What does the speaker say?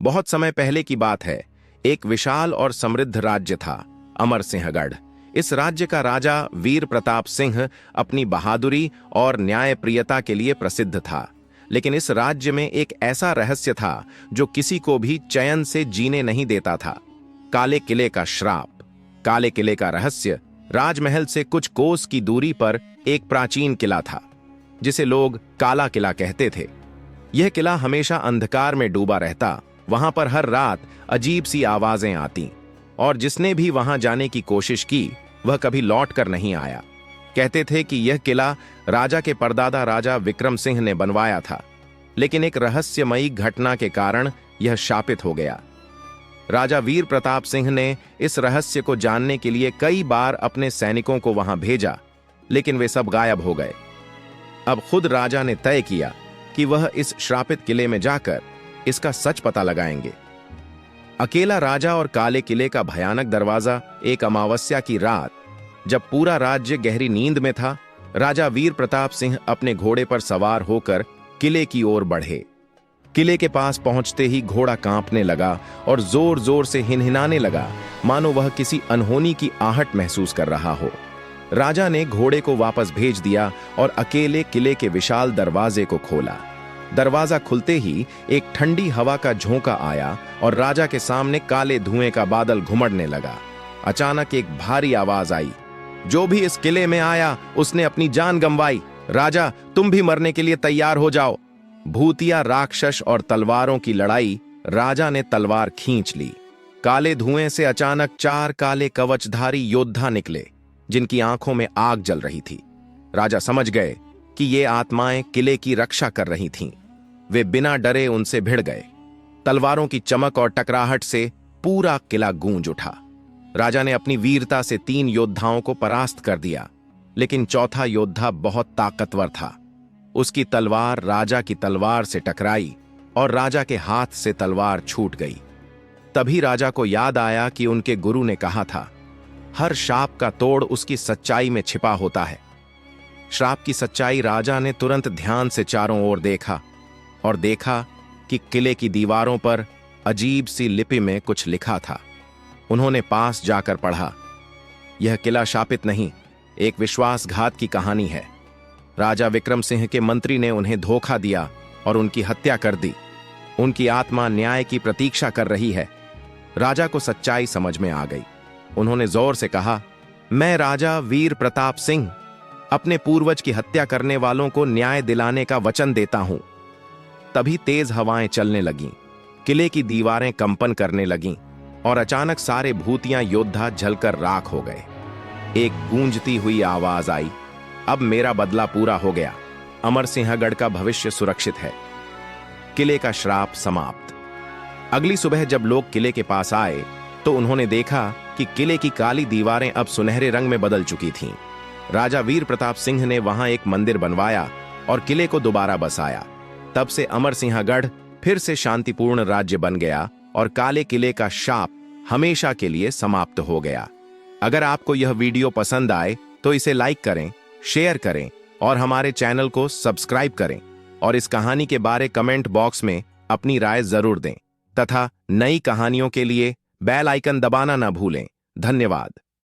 बहुत समय पहले की बात है। एक विशाल और समृद्ध राज्य था, अमरसिंहगढ़। इस राज्य का राजा वीर प्रताप सिंह अपनी बहादुरी और न्यायप्रियता के लिए प्रसिद्ध था। लेकिन इस राज्य में एक ऐसा रहस्य था जो किसी को भी चैन से जीने नहीं देता था। काले किले का श्राप। काले किले का रहस्य। राजमहल से कुछ कोस की दूरी पर एक प्राचीन किला था, जिसे लोग काला किला कहते थे। यह किला हमेशा अंधकार में डूबा रहता। वहां पर हर रात अजीब सी आवाजें आती, और जिसने भी वहां जाने की कोशिश की वह कभी लौट कर नहीं आया। कहते थे कि यह किला राजा के परदादा राजा विक्रम सिंह ने बनवाया था, लेकिन एक रहस्यमयी घटना के कारण यह शापित हो गया। राजा वीर प्रताप सिंह ने इस रहस्य को जानने के लिए कई बार अपने सैनिकों को वहां भेजा, लेकिन वे सब गायब हो गए। अब खुद राजा ने तय किया कि वह इस श्रापित किले में जाकर इसका सच पता लगाएंगे। अकेला राजा और काले किले का भयानक दरवाजा। एक अमावस्या की रात, जब पूरा राज्य गहरी नींद में था, राजा वीर प्रताप सिंह अपने घोड़े पर सवार होकर किले की ओर बढ़े। किले के पास पहुंचते ही घोड़ा कांपने लगा और जोर जोर से हिनहिनाने लगा, मानो वह किसी अनहोनी की आहट महसूस कर रहा हो। राजा ने घोड़े को वापस भेज दिया और अकेले किले के विशाल दरवाजे को खोला। दरवाजा खुलते ही एक ठंडी हवा का झोंका आया और राजा के सामने काले धुएं का बादल घुमड़ने लगा। अचानक एक भारी आवाज आई, जो भी इस किले में आया उसने अपनी जान गंवाई। राजा, तुम भी मरने के लिए तैयार हो जाओ। भूतिया, राक्षस और तलवारों की लड़ाई। राजा ने तलवार खींच ली। काले धुएं से अचानक 4 काले कवचधारी योद्धा निकले, जिनकी आंखों में आग जल रही थी। राजा समझ गए कि ये आत्माएं किले की रक्षा कर रही थीं। वे बिना डरे उनसे भिड़ गए। तलवारों की चमक और टकराहट से पूरा किला गूंज उठा। राजा ने अपनी वीरता से 3 योद्धाओं को परास्त कर दिया, लेकिन चौथा योद्धा बहुत ताकतवर था। उसकी तलवार राजा की तलवार से टकराई और राजा के हाथ से तलवार छूट गई। तभी राजा को याद आया कि उनके गुरु ने कहा था, हर शाप का तोड़ उसकी सच्चाई में छिपा होता है। श्राप की सच्चाई। राजा ने तुरंत ध्यान से चारों ओर देखा और देखा कि किले की दीवारों पर अजीब सी लिपि में कुछ लिखा था। उन्होंने पास जाकर पढ़ा, यह किला शापित नहीं, एक विश्वासघात की कहानी है। राजा विक्रम सिंह के मंत्री ने उन्हें धोखा दिया और उनकी हत्या कर दी। उनकी आत्मा न्याय की प्रतीक्षा कर रही है। राजा को सच्चाई समझ में आ गई। उन्होंने जोर से कहा, मैं राजा वीर प्रताप सिंह अपने पूर्वज की हत्या करने वालों को न्याय दिलाने का वचन देता हूं। तभी तेज हवाएं चलने लगीं, किले की दीवारें कंपन करने लगीं और अचानक सारे भूतिया योद्धा जलकर राख हो गए। एक गूंजती हुई आवाज आई, अब मेरा बदला पूरा हो गया। अमरसिंहगढ़ का भविष्य सुरक्षित है। किले का श्राप समाप्त। अगली सुबह जब लोग किले के पास आए तो उन्होंने देखा कि किले की काली दीवारें अब सुनहरे रंग में बदल चुकी थीं। राजा वीर प्रताप सिंह ने वहां एक मंदिर बनवाया और किले को दोबारा बसाया। तब से अमरसिंहगढ़ फिर से शांतिपूर्ण राज्य बन गया और काले किले का शाप हमेशा के लिए समाप्त हो गया। अगर आपको यह वीडियो पसंद आए तो इसे लाइक करें, शेयर करें और हमारे चैनल को सब्सक्राइब करें, और इस कहानी के बारे कमेंट बॉक्स में अपनी राय जरूर दें तथा नई कहानियों के लिए बेल आइकन दबाना ना भूलें। धन्यवाद।